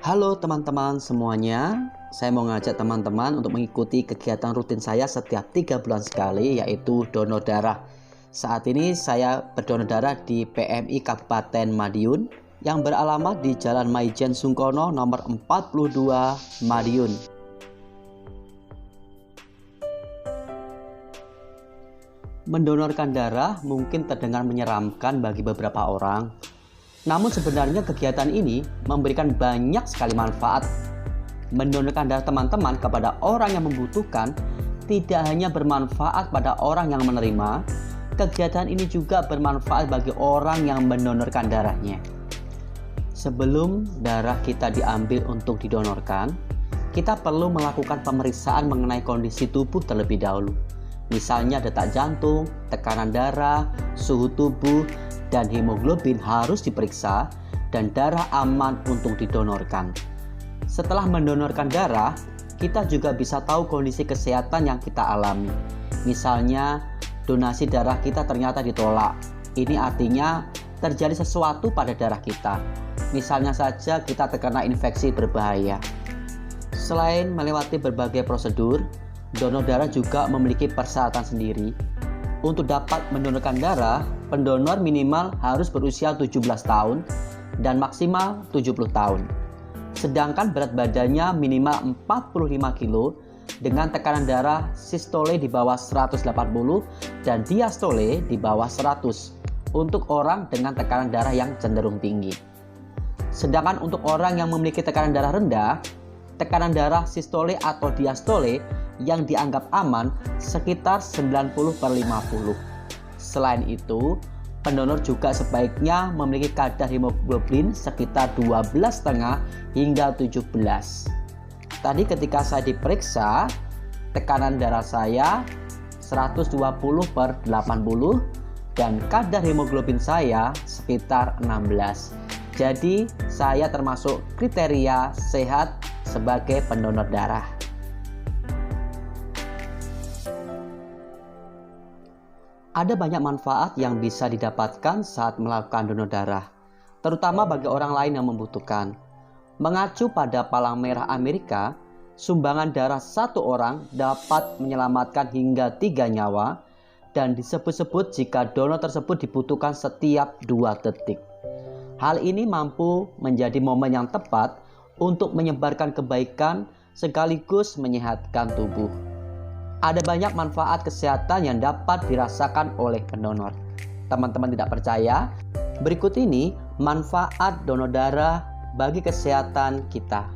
Halo teman-teman semuanya, saya mau ngajak teman-teman untuk mengikuti kegiatan rutin saya setiap 3 bulan sekali, yaitu donor darah. Saat ini saya berdonor darah di PMI Kabupaten Madiun yang beralamat di Jalan Maijen Sungkono nomor 42 Madiun. Mendonorkan darah mungkin terdengar menyeramkan bagi beberapa orang. Namun sebenarnya kegiatan ini memberikan banyak sekali manfaat. Mendonorkan darah teman-teman kepada orang yang membutuhkan tidak hanya bermanfaat pada orang yang menerima, kegiatan ini juga bermanfaat bagi orang yang mendonorkan darahnya. Sebelum darah kita diambil untuk didonorkan, kita perlu melakukan pemeriksaan mengenai kondisi tubuh terlebih dahulu. Misalnya detak jantung, tekanan darah, suhu tubuh, dan hemoglobin harus diperiksa dan darah aman untuk didonorkan. Setelah mendonorkan darah, kita juga bisa tahu kondisi kesehatan yang kita alami. Misalnya, donasi darah kita ternyata ditolak. Ini artinya terjadi sesuatu pada darah kita. Misalnya saja kita terkena infeksi berbahaya. Selain melewati berbagai prosedur, donor darah juga memiliki persyaratan sendiri. Untuk dapat mendonorkan darah, pendonor minimal harus berusia 17 tahun dan maksimal 70 tahun. Sedangkan berat badannya minimal 45 kg dengan tekanan darah sistole di bawah 180 dan diastole di bawah 100 untuk orang dengan tekanan darah yang cenderung tinggi. Sedangkan untuk orang yang memiliki tekanan darah rendah, tekanan darah sistole atau diastole yang dianggap aman sekitar 90/50. Selain itu, pendonor juga sebaiknya memiliki kadar hemoglobin sekitar 12,5 hingga 17. Tadi ketika saya diperiksa, tekanan darah saya 120/80 dan kadar hemoglobin saya sekitar 16. Jadi, saya termasuk kriteria sehat sebagai pendonor darah. Ada banyak manfaat yang bisa didapatkan saat melakukan donor darah, terutama bagi orang lain yang membutuhkan. Mengacu pada Palang Merah Amerika, sumbangan darah satu orang dapat menyelamatkan hingga 3 nyawa dan disebut-sebut jika donor tersebut dibutuhkan setiap 2 detik. Hal ini mampu menjadi momen yang tepat untuk menyebarkan kebaikan sekaligus menyehatkan tubuh. Ada banyak manfaat kesehatan yang dapat dirasakan oleh pendonor. Teman-teman tidak percaya? Berikut ini manfaat donor darah bagi kesehatan kita.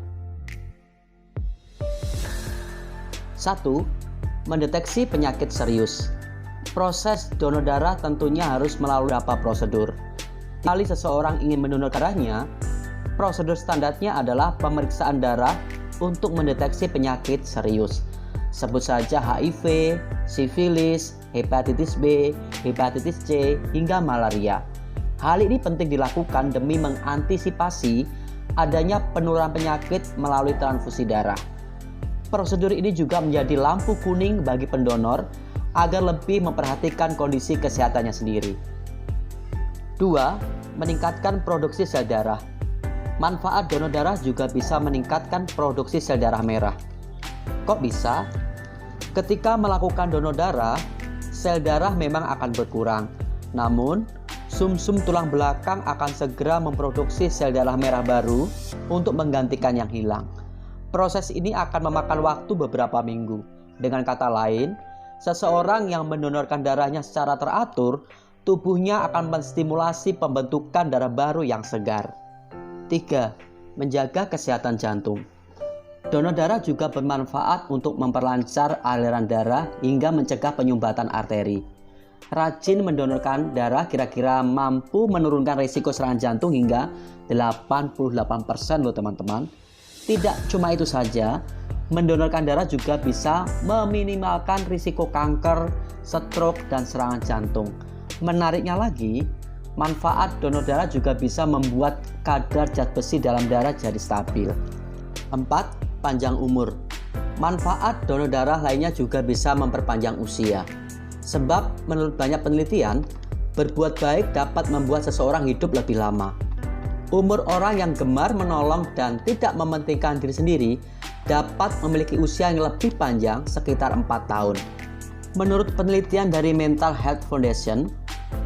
1. Mendeteksi penyakit serius. Proses donor darah tentunya harus melalui beberapa prosedur. Kali seseorang ingin mendonorkan darahnya, prosedur standarnya adalah pemeriksaan darah untuk mendeteksi penyakit serius. Sebut saja HIV, sifilis, hepatitis B, hepatitis C, hingga malaria. Hal ini penting dilakukan demi mengantisipasi adanya penularan penyakit melalui transfusi darah. Prosedur ini juga menjadi lampu kuning bagi pendonor agar lebih memperhatikan kondisi kesehatannya sendiri. 2. Meningkatkan produksi sel darah. Manfaat donor darah juga bisa meningkatkan produksi sel darah merah. Kok bisa? Ketika melakukan donor darah, sel darah memang akan berkurang. Namun, sumsum tulang belakang akan segera memproduksi sel darah merah baru untuk menggantikan yang hilang. Proses ini akan memakan waktu beberapa minggu. Dengan kata lain, seseorang yang mendonorkan darahnya secara teratur, tubuhnya akan menstimulasi pembentukan darah baru yang segar. 3. Menjaga kesehatan jantung. Donor darah juga bermanfaat untuk memperlancar aliran darah hingga mencegah penyumbatan arteri. Rajin mendonorkan darah kira-kira mampu menurunkan risiko serangan jantung hingga 88% loh teman-teman. Tidak cuma itu saja, mendonorkan darah juga bisa meminimalkan risiko kanker, stroke, dan serangan jantung. Menariknya lagi, manfaat donor darah juga bisa membuat kadar zat besi dalam darah jadi stabil. 4. Panjang umur. Manfaat donor darah lainnya juga bisa memperpanjang usia. Sebab menurut banyak penelitian, berbuat baik dapat membuat seseorang hidup lebih lama. Umur orang yang gemar menolong dan tidak mementingkan diri sendiri dapat memiliki usia yang lebih panjang, sekitar 4 tahun. Menurut penelitian dari Mental Health Foundation,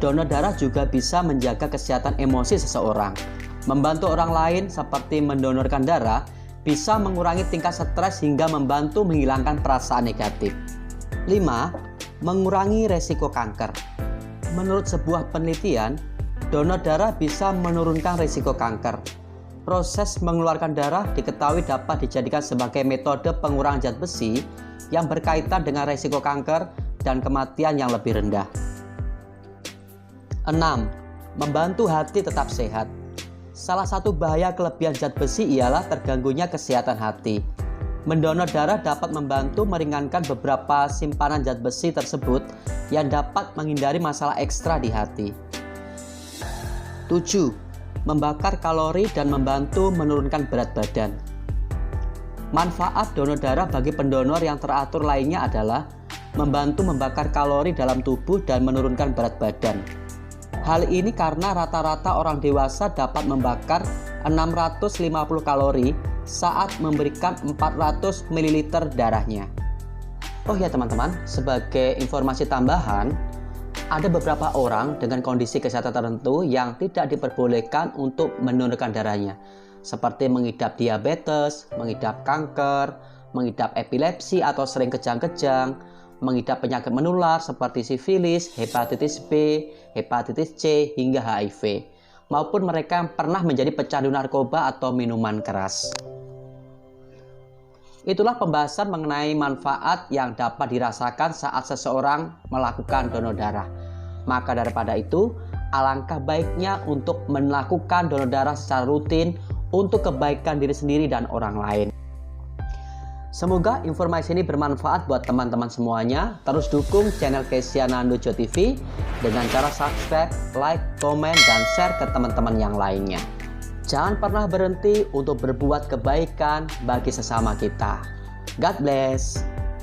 donor darah juga bisa menjaga kesehatan emosi seseorang. Membantu orang lain seperti mendonorkan darah bisa mengurangi tingkat stres hingga membantu menghilangkan perasaan negatif. 5. Mengurangi resiko kanker. Menurut sebuah penelitian, donor darah bisa menurunkan risiko kanker. Proses mengeluarkan darah diketahui dapat dijadikan sebagai metode pengurangan zat besi yang berkaitan dengan risiko kanker dan kematian yang lebih rendah. 6. Membantu hati tetap sehat. Salah satu bahaya kelebihan zat besi ialah terganggunya kesehatan hati. Mendonor darah dapat membantu meringankan beberapa simpanan zat besi tersebut yang dapat menghindari masalah ekstra di hati. 7. Membakar kalori dan membantu menurunkan berat badan. Manfaat donor darah bagi pendonor yang teratur lainnya adalah membantu membakar kalori dalam tubuh dan menurunkan berat badan. Hal ini karena rata-rata orang dewasa dapat membakar 650 kalori saat memberikan 400 ml darahnya. Oh ya teman-teman, sebagai informasi tambahan, ada beberapa orang dengan kondisi kesehatan tertentu yang tidak diperbolehkan untuk mendonorkan darahnya, seperti mengidap diabetes, mengidap kanker, mengidap epilepsi atau sering kejang-kejang, mengidap penyakit menular seperti sifilis, hepatitis B, hepatitis C, hingga HIV, maupun mereka yang pernah menjadi pecandu narkoba atau minuman keras. Itulah pembahasan mengenai manfaat yang dapat dirasakan saat seseorang melakukan donor darah. Maka daripada itu, alangkah baiknya untuk melakukan donor darah secara rutin untuk kebaikan diri sendiri dan orang lain. Semoga informasi ini bermanfaat buat teman-teman semuanya. Terus dukung channel Kezianando Jo TV dengan cara subscribe, like, komen, dan share ke teman-teman yang lainnya. Jangan pernah berhenti untuk berbuat kebaikan bagi sesama kita. God bless.